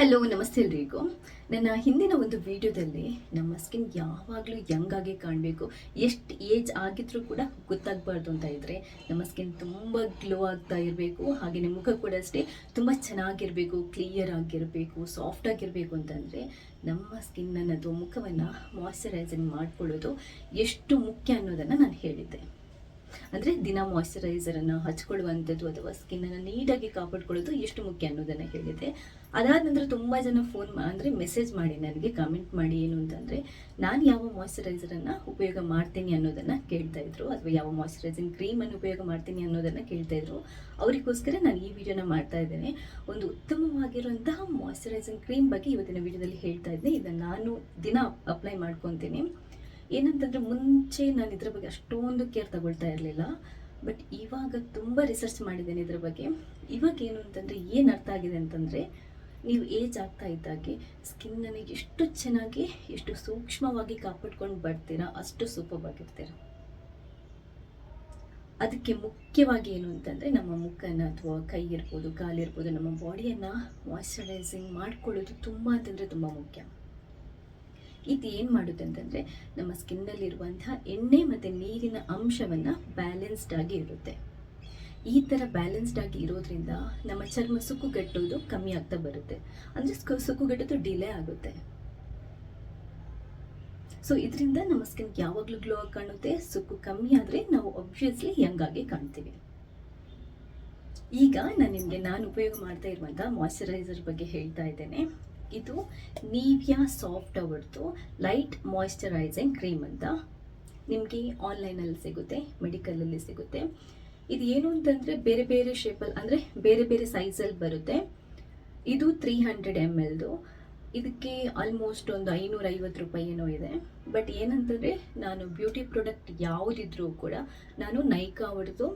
Hello, ನಮಸ್ತೆ ಎಲ್ರಿಗೂ. ನನ್ನ ಹಿಂದಿನ ಒಂದು ವಿಡಿಯೋದಲ್ಲಿ ನಮ್ಮ ಸ್ಕಿನ್ ಯಾವಾಗಲೂ ಯಂಗ್ ಆಗಿ ಕಾಣಬೇಕು, ಎಷ್ಟು ಏಜ್ ಆಗಿದ್ರೂ ಕೂಡ ಗೊತ್ತಾಗಬಾರ್ದು ಅಂತ ಇದ್ದರೆ ನಮ್ಮ ಸ್ಕಿನ್ ತುಂಬ ಗ್ಲೋ ಆಗ್ತಾ ಇರಬೇಕು. ಹಾಗೆಯೇ ಮುಖ ಕೂಡ ಅಷ್ಟೇ ತುಂಬ ಚೆನ್ನಾಗಿರಬೇಕು, ಕ್ಲಿಯರ್ ಆಗಿರಬೇಕು, ಸಾಫ್ಟ್ ಆಗಿರಬೇಕು ಅಂತಂದರೆ ನಮ್ಮ ಸ್ಕಿನ್ನನ್ನು ಅಥವಾ ಮುಖವನ್ನು ಮಾಯ್ಶ್ಚರೈಸಿಂಗ್ ಮಾಡ್ಕೊಳ್ಳೋದು ಎಷ್ಟು ಮುಖ್ಯ ಅನ್ನೋದನ್ನು ನಾನು ಹೇಳಿದ್ದೆ. ಅಂದರೆ ದಿನ ಮಾಯ್ಶ್ಚರೈಸರನ್ನು ಹಚ್ಕೊಳ್ಳುವಂಥದ್ದು ಅಥವಾ ಸ್ಕಿನ್ನನ್ನು ನೀಟಾಗಿ ಕಾಪಾಡ್ಕೊಳ್ಳೋದು ಎಷ್ಟು ಮುಖ್ಯ ಅನ್ನೋದನ್ನು ಹೇಳಿದೆ. ಅದಾದ ನಂತರ ತುಂಬ ಜನ ಅಂದರೆ ಮೆಸೇಜ್ ಮಾಡಿ ನನಗೆ ಕಮೆಂಟ್ ಮಾಡಿ ಏನು ಅಂತಂದರೆ ನಾನು ಯಾವ ಮಾಯ್ಶ್ಚರೈಸರನ್ನು ಉಪಯೋಗ ಮಾಡ್ತೀನಿ ಅನ್ನೋದನ್ನು ಕೇಳ್ತಾ ಇದ್ರು, ಅಥವಾ ಯಾವ ಮಾಯ್ಶ್ಚರೈಸಿಂಗ್ ಕ್ರೀಮನ್ನು ಉಪಯೋಗ ಮಾಡ್ತೀನಿ ಅನ್ನೋದನ್ನು ಕೇಳ್ತಾ ಇದ್ರು. ಅವರಿಗೋಸ್ಕರ ನಾನು ಈ ವಿಡಿಯೋನ ಮಾಡ್ತಾ ಇದ್ದೇನೆ. ಒಂದು ಉತ್ತಮವಾಗಿರುವಂತಹ ಮಾಯ್ಶ್ಚರೈಸಿಂಗ್ ಕ್ರೀಮ್ ಬಗ್ಗೆ ಇವತ್ತಿನ ವಿಡಿಯೋದಲ್ಲಿ ಹೇಳ್ತಾ ಇದ್ದೆ. ಇದನ್ನು ನಾನು ದಿನ ಅಪ್ಲೈ ಮಾಡ್ಕೊತೀನಿ. ಏನಂತಂದರೆ ಮುಂಚೆ ನಾನು ಇದ್ರ ಬಗ್ಗೆ ಅಷ್ಟೊಂದು ಕೇರ್ ತಗೊಳ್ತಾ ಇರಲಿಲ್ಲ, ಬಟ್ ಇವಾಗ ತುಂಬ ರಿಸರ್ಚ್ ಮಾಡಿದ್ದೇನೆ ಇದ್ರ ಬಗ್ಗೆ. ಇವಾಗ ಏನು ಅಂತಂದರೆ ಏನು ಅರ್ಥ ಆಗಿದೆ ಅಂತಂದರೆ, ನೀವು ಏಜ್ ಆಗ್ತಾ ಇದ್ದಾಗೆ ಸ್ಕಿನ್ನನ್ನು ಎಷ್ಟು ಚೆನ್ನಾಗಿ ಎಷ್ಟು ಸೂಕ್ಷ್ಮವಾಗಿ ಕಾಪಾಡ್ಕೊಂಡು ಬರ್ತೀರಾ ಅಷ್ಟು ಸೂಪರ್ ಆಗಿರ್ತೀರ. ಅದಕ್ಕೆ ಮುಖ್ಯವಾಗಿ ಏನು ಅಂತಂದರೆ ನಮ್ಮ ಮುಖನ ಅಥವಾ ಕೈ ಇರ್ಬೋದು, ಕಾಲಿರ್ಬೋದು, ನಮ್ಮ ಬಾಡಿಯನ್ನು ಮಾಯ್ಶ್ಚರೈಸಿಂಗ್ ಮಾಡ್ಕೊಳ್ಳೋದು ತುಂಬ ಅಂತಂದರೆ ತುಂಬ ಮುಖ್ಯ. ಇದು ಏನು ಮಾಡುತ್ತೆ ಅಂತಂದರೆ ನಮ್ಮ ಸ್ಕಿನ್ನಲ್ಲಿರುವಂತಹ ಎಣ್ಣೆ ಮತ್ತು ನೀರಿನ ಅಂಶವನ್ನು ಬ್ಯಾಲೆನ್ಸ್ಡ್ ಆಗಿ ಇರುತ್ತೆ. ಈ ಥರ ಬ್ಯಾಲೆನ್ಸ್ಡ್ ಆಗಿ ಇರೋದ್ರಿಂದ ನಮ್ಮ ಚರ್ಮ ಸುಕ್ಕುಗಟ್ಟೋದು ಕಮ್ಮಿ ಆಗ್ತಾ ಬರುತ್ತೆ. ಅಂದರೆ ಸುಕ್ಕುಗಟ್ಟೋದು ಡಿಲೇ ಆಗುತ್ತೆ. ಸೊ ಇದರಿಂದ ನಮ್ಮ ಸ್ಕಿನ್ ಯಾವಾಗಲೂ ಗ್ಲೋ ಆಗಿ ಕಾಣುತ್ತೆ. ಸುಕ್ಕು ಕಮ್ಮಿ ಆದರೆ ನಾವು ಆಬ್ವಿಯಸ್ಲಿ ಯಂಗ್ ಆಗಿ ಕಾಣ್ತೀವಿ. ಈಗ ನಾನು ಉಪಯೋಗ ಮಾಡ್ತಾ ಇರುವಂಥ ಮಾಯ್ಶ್ಚರೈಸರ್ ಬಗ್ಗೆ ಹೇಳ್ತಾ ಇದ್ದೇನೆ. ಇದು ನೀವಿಯಾ ಸಾಫ್ಟ್ ಅವರ್ದು ಲೈಟ್ ಮಾಯ್ಶ್ಚರೈಸಿಂಗ್ ಕ್ರೀಮ್ ಅಂತ ನಿಮಗೆ ಆನ್ಲೈನಲ್ಲಿ ಸಿಗುತ್ತೆ, ಮೆಡಿಕಲಲ್ಲಿ ಸಿಗುತ್ತೆ. ಇದು ಏನು ಅಂತಂದರೆ ಬೇರೆ ಬೇರೆ ಶೇಪಲ್ಲಿ, ಅಂದರೆ ಬೇರೆ ಬೇರೆ ಸೈಜಲ್ಲಿ ಬರುತ್ತೆ. ಇದು 300 ml. ಇದಕ್ಕೆ ಆಲ್ಮೋಸ್ಟ್ ಒಂದು 550 ರೂಪಾಯಿ ಏನೋ ಇದೆ. ಬಟ್ ಏನಂತಂದರೆ ನಾನು ಬ್ಯೂಟಿ ಪ್ರಾಡಕ್ಟ್ ಯಾವುದಿದ್ರೂ ಕೂಡ ನಾನು ನೈಕಾ ಅವ್ರದ್ದು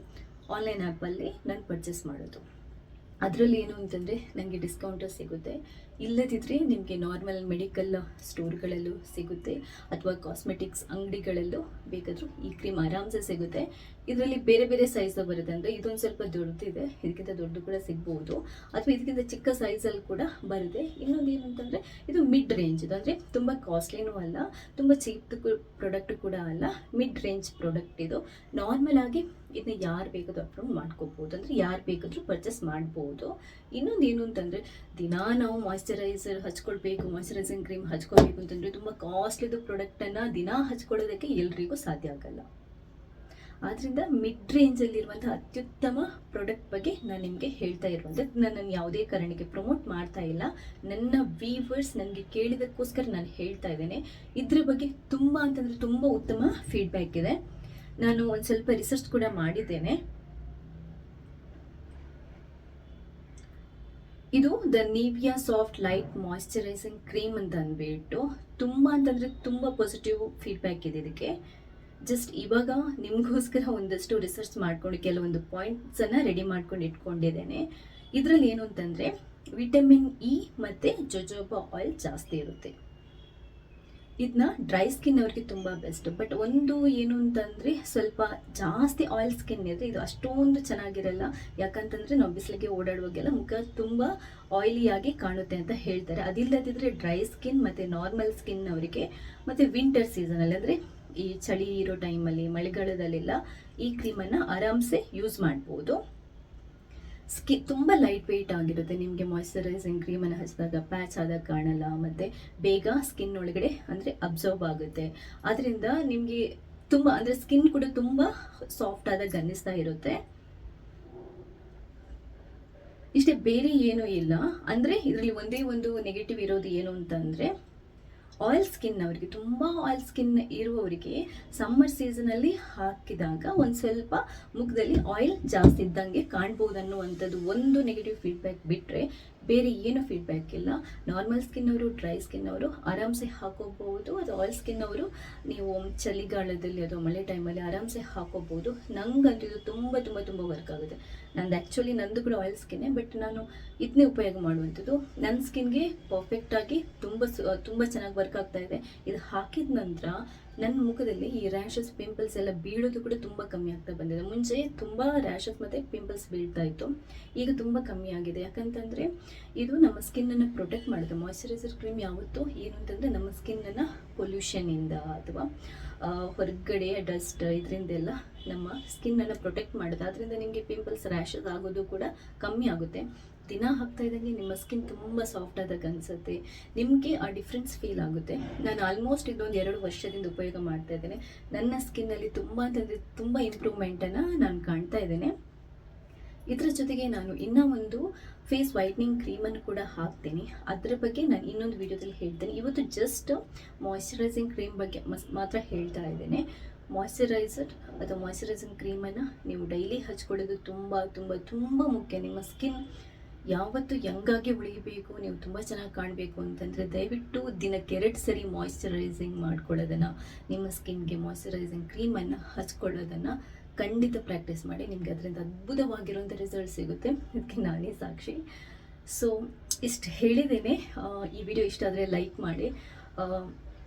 ಆನ್ಲೈನ್ ಆ್ಯಪಲ್ಲಿ ನಾನು ಪರ್ಚೇಸ್ ಮಾಡೋದು. ಅದರಲ್ಲಿ ಏನು ಅಂತಂದರೆ ನನಗೆ ಡಿಸ್ಕೌಂಟ್ ಸಿಗುತ್ತೆ. ಇಲ್ಲದಿದ್ದರೆ ನಿಮಗೆ ನಾರ್ಮಲ್ ಮೆಡಿಕಲ್ ಸ್ಟೋರ್ಗಳಲ್ಲೂ ಸಿಗುತ್ತೆ, ಅಥವಾ ಕಾಸ್ಮೆಟಿಕ್ಸ್ ಅಂಗಡಿಗಳಲ್ಲೂ ಬೇಕಾದರೂ ಈ ಕ್ರೀಮ್ ಆರಾಮ್ಸೆ ಸಿಗುತ್ತೆ. ಇದರಲ್ಲಿ ಬೇರೆ ಬೇರೆ ಸೈಜ್ ಬರುತ್ತೆ. ಅಂದರೆ ಇದೊಂದು ಸ್ವಲ್ಪ ದೊಡ್ಡದಿದೆ, ಇದಕ್ಕಿಂತ ದೊಡ್ಡ ಕೂಡ ಸಿಗ್ಬೋದು, ಅಥವಾ ಇದಕ್ಕಿಂತ ಚಿಕ್ಕ ಸೈಜಲ್ಲಿ ಕೂಡ ಬರುತ್ತೆ. ಇನ್ನೊಂದು ಏನು ಅಂತಂದರೆ ಇದು ಮಿಡ್ ರೇಂಜ್, ಅಂದರೆ ತುಂಬ ಕಾಸ್ಟ್ಲಿನೂ ಅಲ್ಲ, ತುಂಬ ಚೀಪ್ ಪ್ರಾಡಕ್ಟ್ ಕೂಡ ಅಲ್ಲ, ಮಿಡ್ ರೇಂಜ್ ಪ್ರಾಡಕ್ಟ್ ಇದು. ನಾರ್ಮಲ್ ಆಗಿ ಇದನ್ನ ಯಾರು ಬೇಕಾದ್ರೂ ಅಪ್ಲೋಡ್ ಮಾಡ್ಕೋಬೋದು, ಅಂದರೆ ಯಾರು ಬೇಕಾದರೂ ಪರ್ಚೇಸ್ ಮಾಡ್ಬೋದು. ಇನ್ನೊಂದು ಏನು ಅಂತಂದರೆ ದಿನಾ ನಾವು ಮಾಯ್ಶ್ಚರೈಸರ್ ಹಚ್ಕೊಳ್ಬೇಕು, ಮಾಯ್ಶ್ಚರೈಸಿಂಗ್ ಕ್ರೀಮ್ ಹಚ್ಕೊಳ್ಬೇಕು ಅಂತಂದರೆ ತುಂಬ ಕಾಸ್ಟ್ಲಿದು ಪ್ರಾಡಕ್ಟನ್ನು ದಿನಾ ಹಚ್ಕೊಳ್ಳೋದಕ್ಕೆ ಎಲ್ರಿಗೂ ಸಾಧ್ಯ ಆಗಲ್ಲ. ಆದ್ದರಿಂದ ಮಿಡ್ ರೇಂಜಲ್ಲಿರುವಂಥ ಅತ್ಯುತ್ತಮ ಪ್ರಾಡಕ್ಟ್ ಬಗ್ಗೆ ನಾನು ನಿಮಗೆ ಹೇಳ್ತಾ ಇರುವಂಥದ್ದು. ನಾನು ಯಾವುದೇ ಕಾರಣಕ್ಕೆ ಪ್ರಮೋಟ್ ಮಾಡ್ತಾ ಇಲ್ಲ, ನನ್ನ ವ್ಯೂವರ್ಸ್ ನನಗೆ ಕೇಳಿದಕ್ಕೋಸ್ಕರ ನಾನು ಹೇಳ್ತಾ ಇದ್ದೇನೆ. ಇದ್ರ ಬಗ್ಗೆ ತುಂಬ ಅಂತಂದರೆ ತುಂಬ ಉತ್ತಮ ಫೀಡ್ಬ್ಯಾಕ್ ಇದೆ. ನಾನು ಒಂದು ಸ್ವಲ್ಪ ರಿಸರ್ಚ್ ಕೂಡ ಮಾಡಿದ್ದೇನೆ. ಇದು the Nivea soft light moisturising cream ಅಂತ ಅಂದ್ಬಿಟ್ಟು ತುಂಬ ಅಂತಂದರೆ ತುಂಬ ಪಾಸಿಟಿವ್ ಫೀಡ್ಬ್ಯಾಕ್ ಇದೆ ಇದಕ್ಕೆ. ಜಸ್ಟ್ ಇವಾಗ ನಿಮಗೋಸ್ಕರ ಒಂದಷ್ಟು ರಿಸರ್ಚ್ ಮಾಡ್ಕೊಂಡು ಕೆಲವೊಂದು ಪಾಯಿಂಟ್ಸನ್ನು ರೆಡಿ ಮಾಡ್ಕೊಂಡು ಇಟ್ಕೊಂಡಿದ್ದೇನೆ. ಇದರಲ್ಲಿ ಏನು ಅಂತಂದರೆ ವಿಟಮಿನ್ ಇ ಮತ್ತು ಜೊಜೋಬಾ ಆಯಿಲ್ ಜಾಸ್ತಿ ಇರುತ್ತೆ. ಇದನ್ನ ಡ್ರೈ ಸ್ಕಿನ್ ಅವ್ರಿಗೆ ತುಂಬ ಬೆಸ್ಟ್. ಬಟ್ ಒಂದು ಏನು ಅಂತಂದರೆ ಸ್ವಲ್ಪ ಜಾಸ್ತಿ ಆಯಿಲ್ ಸ್ಕಿನ್ ಇದ್ದರೆ ಇದು ಅಷ್ಟೊಂದು ಚೆನ್ನಾಗಿರಲ್ಲ. ಯಾಕಂತಂದರೆ ನಾವು ಬಿಸಿಲಿಗೆ ಓಡಾಡುವಾಗೆಲ್ಲ ಮುಖ ತುಂಬ ಆಯಿಲಿಯಾಗಿ ಕಾಣುತ್ತೆ ಅಂತ ಹೇಳ್ತಾರೆ. ಅದಿಲ್ಲದಿದ್ದರೆ ಡ್ರೈ ಸ್ಕಿನ್ ಮತ್ತು ನಾರ್ಮಲ್ ಸ್ಕಿನ್ ಅವರಿಗೆ, ಮತ್ತು ವಿಂಟರ್ ಸೀಸನಲ್ಲಿ ಅಂದರೆ ಈ ಚಳಿ ಇರೋ ಟೈಮಲ್ಲಿ, ಮಳೆಗಾಲದಲ್ಲೆಲ್ಲ ಈ ಕ್ರೀಮನ್ನು ಆರಾಮ್ಸೆ ಯೂಸ್ ಮಾಡ್ಬೋದು. ಸ್ಕಿನ್ ತುಂಬ ಲೈಟ್ ವೆಯ್ಟ್ ಆಗಿರುತ್ತೆ. ನಿಮಗೆ ಮಾಯ್ಶ್ಚರೈಸಿಂಗ್ ಕ್ರೀಮನ್ನು ಹಚ್ಚಿದಾಗ ಪ್ಯಾಚ್ ಆದಾಗ ಕಾಣಲ್ಲ, ಮತ್ತು ಬೇಗ ಸ್ಕಿನ್ ಒಳಗಡೆ ಅಂದರೆ ಅಬ್ಸರ್ವ್ ಆಗುತ್ತೆ. ಅದರಿಂದ ನಿಮಗೆ ತುಂಬ ಅಂದರೆ ಸ್ಕಿನ್ ಕೂಡ ತುಂಬ ಸಾಫ್ಟ್ ಆದಾಗ ಅನ್ನಿಸ್ತಾ ಇರುತ್ತೆ. ಇಷ್ಟೇ, ಬೇರೆ ಏನೂ ಇಲ್ಲ. ಅಂದರೆ ಇದರಲ್ಲಿ ಒಂದೇ ಒಂದು ನೆಗೆಟಿವ್ ಇರೋದು ಏನು ಅಂತಂದರೆ ಆಯಿಲ್ ಸ್ಕಿನ್ ಅವರಿಗೆ, ತುಂಬ ಆಯಿಲ್ ಸ್ಕಿನ್ ಇರುವವರಿಗೆ ಸಮ್ಮರ್ ಸೀಸನಲ್ಲಿ ಹಾಕಿದಾಗ ಒಂದು ಸ್ವಲ್ಪ ಮುಖದಲ್ಲಿ ಆಯಿಲ್ ಜಾಸ್ತಿ ಇದ್ದಂಗೆ ಕಾಣ್ಬೋದು ಅನ್ನುವಂಥದ್ದು ಒಂದು ನೆಗೆಟಿವ್ ಫೀಡ್ಬ್ಯಾಕ್ ಬಿಟ್ಟರೆ ಬೇರೆ ಏನು ಫೀಡ್ಬ್ಯಾಕ್ ಇಲ್ಲ. ನಾರ್ಮಲ್ ಸ್ಕಿನ್ ಅವರು, ಡ್ರೈ ಸ್ಕಿನ್ ಅವರು ಆರಾಮ್ಸೆ ಹಾಕೋಬಹುದು. ಅದು ಆಯಿಲ್ ಸ್ಕಿನ್ ಅವರು ನೀವು ಚಳಿಗಾಲದಲ್ಲಿ ಅಥವಾ ಮಳೆ ಟೈಮಲ್ಲಿ ಆರಾಮ್ಸೆ ಹಾಕೋಬಹುದು. ನಂಗಂತೂ ಇದು ತುಂಬ ತುಂಬ ತುಂಬ ವರ್ಕ್ ಆಗುತ್ತೆ. ನಂದು ಕೂಡ ಆಯಿಲ್ ಸ್ಕಿನ್ನೇ, ಬಟ್ ನಾನು ಇದನ್ನೇ ಉಪಯೋಗ ಮಾಡುವಂಥದ್ದು. ನನ್ನ ಸ್ಕಿನ್ಗೆ ಪರ್ಫೆಕ್ಟಾಗಿ ತುಂಬ ಚೆನ್ನಾಗಿ ವರ್ಕ್ ಆಗ್ತಾ ಇದೆ. ಇದು ಹಾಕಿದ ನಂತರ ನನ್ನ ಮುಖದಲ್ಲಿ ಈ ರ್ಯಾಷಸ್ ಪಿಂಪಲ್ಸ್ ಎಲ್ಲ ಬೀಳೋದು ಕೂಡ ತುಂಬ ಕಮ್ಮಿ ಆಗ್ತಾ ಬಂದಿದೆ. ಮುಂಚೆ ತುಂಬ ರ್ಯಾಷಸ್ ಮತ್ತು ಪಿಂಪಲ್ಸ್ ಬೀಳ್ತಾ ಇತ್ತು, ಈಗ ತುಂಬ ಕಮ್ಮಿ ಆಗಿದೆ. ಯಾಕಂತಂದರೆ ಇದು ನಮ್ಮ ಸ್ಕಿನ್ನನ್ನು ಪ್ರೊಟೆಕ್ಟ್ ಮಾಡುತ್ತೆ. ಮಾಯ್ಶ್ಚರೈಸರ್ ಕ್ರೀಮ್ ಯಾವತ್ತೂ ಏನು ಅಂತಂದರೆ ನಮ್ಮ ಸ್ಕಿನ್ನನ್ನು ಪೊಲ್ಯೂಷನಿಂದ ಅಥವಾ ಹೊರಗಡೆ ಡಸ್ಟ್ ಇದರಿಂದೆಲ್ಲ ನಮ್ಮ ಸ್ಕಿನ್ನನ್ನು ಪ್ರೊಟೆಕ್ಟ್ ಮಾಡುತ್ತೆ. ಅದರಿಂದ ನಿಮಗೆ ಪಿಂಪಲ್ಸ್ ರ್ಯಾಷಸ್ ಆಗೋದು ಕೂಡ ಕಮ್ಮಿ ಆಗುತ್ತೆ. ದಿನ ಹಾಕ್ತಾ ಇದ್ದಂಗೆ ನಿಮ್ಮ ಸ್ಕಿನ್ ತುಂಬ ಸಾಫ್ಟ್ ಆದಾಗ ಅನಿಸುತ್ತೆ, ನಿಮಗೆ ಆ ಡಿಫ್ರೆನ್ಸ್ ಫೀಲ್ ಆಗುತ್ತೆ. ನಾನು ಆಲ್ಮೋಸ್ಟ್ ಇದೊಂದು 2 ವರ್ಷದಿಂದ ಉಪಯೋಗ ಮಾಡ್ತಾ ಇದ್ದೇನೆ. ನನ್ನ ಸ್ಕಿನ್ನಲ್ಲಿ ತುಂಬ ಅಂತಂದರೆ ತುಂಬ ಇಂಪ್ರೂವ್ಮೆಂಟನ್ನು ನಾನು ಕಾಣ್ತಾ ಇದ್ದೇನೆ. ಇದರ ಜೊತೆಗೆ ನಾನು ಇನ್ನೂ ಒಂದು ಫೇಸ್ ವೈಟ್ನಿಂಗ್ ಕ್ರೀಮನ್ನು ಕೂಡ ಹಾಕ್ತೀನಿ. ಅದರ ಬಗ್ಗೆ ನಾನು ಇನ್ನೊಂದು ವಿಡಿಯೋದಲ್ಲಿ ಹೇಳ್ತೇನೆ. ಇವತ್ತು ಜಸ್ಟ್ ಮಾಯ್ಶ್ಚರೈಸಿಂಗ್ ಕ್ರೀಮ್ ಬಗ್ಗೆ ಮಾತ್ರ ಹೇಳ್ತಾ ಇದ್ದೇನೆ. ಮಾಯ್ಶ್ಚರೈಸರ್ ಅಥವಾ ಮಾಯ್ಶ್ಚರೈಸಿಂಗ್ ಕ್ರೀಮನ್ನು ನೀವು ಡೈಲಿ ಹಚ್ಕೊಳ್ಳೋದು ತುಂಬ ತುಂಬ ತುಂಬ ಮುಖ್ಯ. ನಿಮ್ಮ ಸ್ಕಿನ್ ಯಾವತ್ತು ಯಂಗಾಗಿ ಉಳಿಬೇಕು, ನೀವು ತುಂಬ ಚೆನ್ನಾಗಿ ಕಾಣಬೇಕು ಅಂತಂದರೆ ದಯವಿಟ್ಟು ದಿನಕ್ಕೆ 2 ಸರಿ ಮಾಯ್ಶ್ಚರೈಸಿಂಗ್ ಮಾಡ್ಕೊಳ್ಳೋದನ್ನು, ನಿಮ್ಮ ಸ್ಕಿನ್ಗೆ ಮಾಯ್ಶ್ಚರೈಸಿಂಗ್ ಕ್ರೀಮನ್ನು ಹಚ್ಕೊಳ್ಳೋದನ್ನು ಖಂಡಿತ ಪ್ರಾಕ್ಟೀಸ್ ಮಾಡಿ. ನಿಮಗೆ ಅದರಿಂದ ಅದ್ಭುತವಾಗಿರುವಂಥ ರಿಸಲ್ಟ್ ಸಿಗುತ್ತೆ. ಇದಕ್ಕೆ ನಾನೇ ಸಾಕ್ಷಿ. ಸೊ ಇಷ್ಟು ಹೇಳಿದ್ದೇನೆ. ಈ ವಿಡಿಯೋ ಇಷ್ಟ ಆದರೆ ಲೈಕ್ ಮಾಡಿ.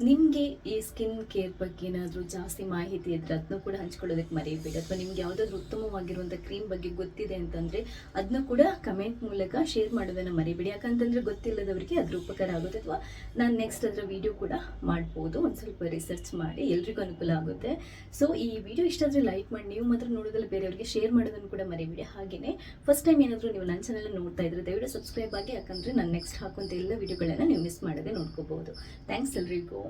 ನಿಮಗೆ ಈ ಸ್ಕಿನ್ ಕೇರ್ ಬಗ್ಗೆ ಏನಾದರೂ ಜಾಸ್ತಿ ಮಾಹಿತಿ ಇದ್ದರೆ ಅದನ್ನು ಕೂಡ ಹಂಚ್ಕೊಳ್ಳೋದಕ್ಕೆ ಮರೆಯಬೇಡಿ. ಅಥವಾ ನಿಮ್ಗೆ ಯಾವುದಾದ್ರೂ ಉತ್ತಮವಾಗಿರುವಂಥ ಕ್ರೀಮ್ ಬಗ್ಗೆ ಗೊತ್ತಿದೆ ಅಂತಂದರೆ ಅದನ್ನು ಕೂಡ ಕಮೆಂಟ್ ಮೂಲಕ ಶೇರ್ ಮಾಡೋದನ್ನು ಮರೆಯಬೇಡಿ. ಯಾಕಂತಂದರೆ ಗೊತ್ತಿಲ್ಲದವರಿಗೆ ಅದ್ರ ಉಪಕಾರ ಆಗುತ್ತೆ. ಅಥವಾ ನಾನು ನೆಕ್ಸ್ಟ್ ಅದರ ವಿಡಿಯೋ ಕೂಡ ಮಾಡ್ಬೋದು, ಒಂದು ಸ್ವಲ್ಪ ರಿಸರ್ಚ್ ಮಾಡಿ, ಎಲ್ರಿಗೂ ಅನುಕೂಲ ಆಗುತ್ತೆ. ಸೊ ಈ ವಿಡಿಯೋ ಇಷ್ಟ ಆದರೆ ಲೈಕ್ ಮಾಡಿ. ನೀವು ಮಾತ್ರ ನೋಡೋದ್ರಲ್ಲಿ ಬೇರೆಯವರಿಗೆ ಶೇರ್ ಮಾಡೋದನ್ನು ಕೂಡ ಮರೆಯಬೇಡಿ. ಹಾಗೆಯೇ ಫಸ್ಟ್ ಟೈಮ್ ಏನಾದರೂ ನೀವು ನನ್ನ ಚಾನಲ್ ನೋಡ್ತಾ ಇದ್ದರೆ ದಯವಿಟ್ಟು ಸಬ್ಸ್ಕ್ರೈಬ್ ಆಗಿ. ಯಾಕಂದರೆ ನಾನು ನೆಕ್ಸ್ಟ್ ಹಾಕುವಂಥ ಎಲ್ಲ ವಿಡಿಯೋಗಳನ್ನು ನೀವು ಮಿಸ್ ಮಾಡದೆ ನೋಡ್ಕೋಬಹುದು. ಥ್ಯಾಂಕ್ಸ್ ಎಲ್ರಿಗೂ.